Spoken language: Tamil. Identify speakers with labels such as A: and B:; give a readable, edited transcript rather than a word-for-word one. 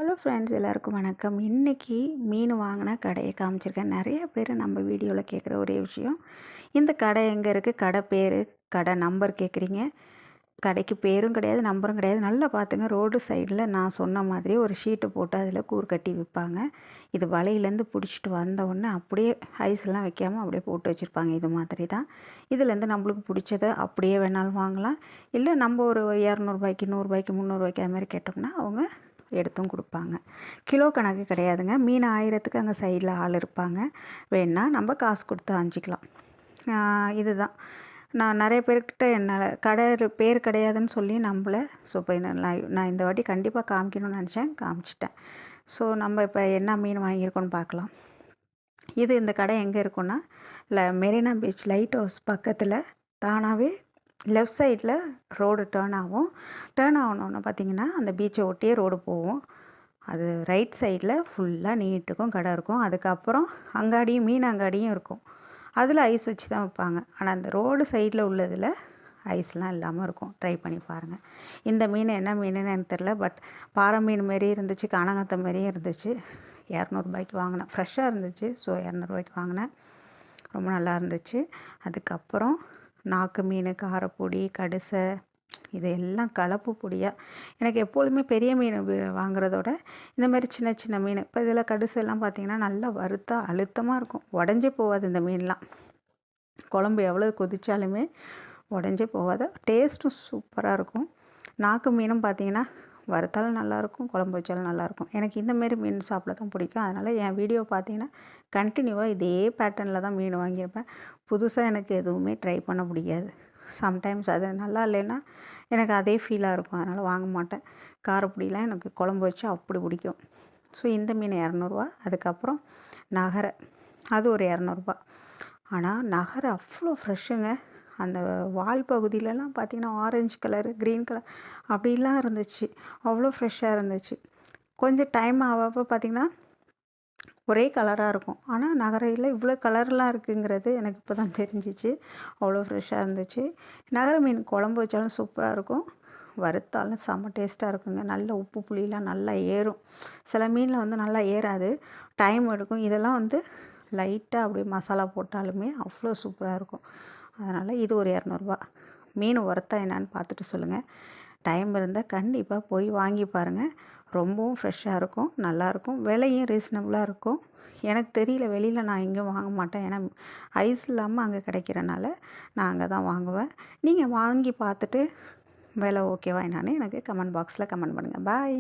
A: ஹலோ ஃப்ரெண்ட்ஸ், எல்லாருக்கும் வணக்கம். இன்றைக்கி மீன் வாங்கின கடையை காமிச்சிருக்கேன். நிறைய பேர் நம்ம வீடியோவில் கேட்குற ஒரே விஷயம், இந்த கடை எங்கே இருக்குது, கடை பேர், கடை நம்பர் கேட்குறீங்க. கடைக்கு பேரும் கிடையாது, நம்பரும் கிடையாது. நல்லா பார்த்துங்க, ரோடு சைடில் நான் சொன்ன மாதிரி ஒரு ஷீட்டு போட்டு அதில் கூறு கட்டி விற்பாங்க. இது வலையிலேருந்து பிடிச்சிட்டு வந்தவுடனே அப்படியே ஐஸ்லாம் வைக்காமல் அப்படியே போட்டு வச்சுருப்பாங்க. இது மாதிரி தான். இதுலேருந்து நம்மளுக்கு பிடிச்சதை அப்படியே வேணாலும் வாங்கலாம். இல்லை நம்ம ஒரு 200 100 300 அது மாதிரி கேட்டோம்னா அவங்க எடுத்தும் கொடுப்பாங்க. கிலோ கணக்கு கிடையாதுங்க. மீன் 1000க்கு அங்கே சைடில் ஆள் இருப்பாங்க. வேணா நம்ம காசு கொடுத்து வாங்கிக்கலாம். இதுதான் நான் நிறைய பேர்கிட்ட என்னால் கடை பேர் கிடையாதுன்னு சொல்லி நம்மள ஸோ இப்போ நான் இந்த வாட்டி கண்டிப்பாக காமிக்கணும்னு நினச்சேன், காமிச்சிட்டேன். ஸோ நம்ம இப்போ என்ன மீன் வாங்கியிருக்கோன்னு பார்க்கலாம். இந்த கடை எங்கே இருக்குன்னா மெரினா பீச் லைட் ஹவுஸ் பக்கத்தில் தானாகவே லெஃப்ட் சைடில் ரோடு டேர்ன் ஆகும். டேர்ன் ஆகணுன்னு பார்த்திங்கன்னா அந்த பீச்சை ஒட்டியே ரோடு போகும். அது ரைட் சைடில் ஃபுல்லாக நீட்டுக்கும் கடை இருக்கும். அதுக்கப்புறம் அங்காடியும் மீன் அங்காடியும் இருக்கும். அதில் ஐஸ் வச்சு தான் வைப்பாங்க. ஆனால் அந்த ரோடு சைடில் உள்ளதில் ஐஸ்லாம் இல்லாமல் இருக்கும். ட்ரை பண்ணி பாருங்கள். இந்த மீன் என்ன மீனுன்னு எனக்கு தெரில, பட் பாறை மீன் மாரி இருந்துச்சு, காணாங்கத்தை மாரியும் இருந்துச்சு. 200 வாங்கினேன். ஃப்ரெஷ்ஷாக இருந்துச்சு. ஸோ 200 வாங்கினேன். ரொம்ப நல்லா இருந்துச்சு. அதுக்கப்புறம் நாக்கு மீன், காரப்பொடி, கடுசை, இது எல்லாம் கலப்பு பொடியாக. எனக்கு எப்பொழுதுமே பெரிய மீன் வாங்குறதோட இந்த மாதிரி சின்ன சின்ன மீன், இப்போ இதில் கடுசெல்லாம் பார்த்திங்கன்னா நல்லா வறுத்தா அழுத்தமாக இருக்கும். உடஞ்சே போகாது இந்த மீன்லாம். குழம்பு எவ்வளோ கொதித்தாலுமே உடஞ்சே போகாது. டேஸ்ட்டும் சூப்பராக இருக்கும். நாக்கு மீனும் பார்த்திங்கன்னா வறுத்தாலும் நல்லாயிருக்கும், குழம்பு வச்சாலும் நல்லாயிருக்கும். எனக்கு இந்தமாரி மீன் சாப்பிட தான் பிடிக்கும். அதனால் என் வீடியோ பார்த்திங்கன்னா கண்டினியூவாக இதே பேட்டர்னில் தான் மீன் வாங்கியிருப்பேன். புதுசாக எனக்கு எதுவுமே ட்ரை பண்ண பிடிக்காது. சம்டைம்ஸ் அது நல்லா இல்லைன்னா எனக்கு அதே ஃபீலாக இருக்கும். அதனால் வாங்க மாட்டேன். காரப்பொடிலாம் எனக்கு குழம்பு வச்சா அப்படி பிடிக்கும். ஸோ இந்த மீன் 200. அதுக்கப்புறம் நகரை, அது ஒரு 200. ஆனால் நகரை அவ்வளோ ஃப்ரெஷ்ஷுங்க. அந்த வால் பகுதியிலலாம் பார்த்திங்கன்னா ஆரஞ்சு கலரு, க்ரீன் கலர் அப்படிலாம் இருந்துச்சு. அவ்வளோ ஃப்ரெஷ்ஷாக இருந்துச்சு. கொஞ்சம் டைம் ஆகப்போ பார்த்திங்கன்னா ஒரே கலராக இருக்கும். ஆனால் நகரையில் இவ்வளோ கலர்லாம் இருக்குங்கிறது எனக்கு இப்போ தான் தெரிஞ்சிச்சு. அவ்வளோ ஃப்ரெஷ்ஷாக இருந்துச்சு. நகரை மீன் குழம்பு வச்சாலும் சூப்பராக இருக்கும், வறுத்தாலும் செம்ம டேஸ்ட்டாக இருக்குங்க. நல்ல உப்பு புளியெலாம் நல்லா ஏறும். சில மீனில் வந்து நல்லா ஏறாது, டைம் எடுக்கும். இதெல்லாம் வந்து லைட்டாக அப்படியே மசாலா போட்டாலுமே அவ்வளோ சூப்பராக இருக்கும். அதனால் இது ஒரு 200. மீன் ஒர்த்தா என்னான்னு பார்த்துட்டு சொல்லுங்கள். டைம் இருந்தால் கண்டிப்பாக போய் வாங்கி பாருங்கள். ரொம்பவும் ஃப்ரெஷ்ஷாக இருக்கும், நல்லாயிருக்கும். விலையும் ரீசனபுளாக இருக்கும். எனக்கு தெரியல, வெளியில் நான் எங்கேயும் வாங்க மாட்டேன். ஏன்னா ஐஸ் இல்லாமல் அங்கே கிடைக்கிறனால நான் அங்கே தான் வாங்குவேன். நீங்கள் வாங்கி பார்த்துட்டு விலை ஓகேவா என்னான்னு எனக்கு கமெண்ட் பாக்ஸில் கமெண்ட் பண்ணுங்கள். பாய்.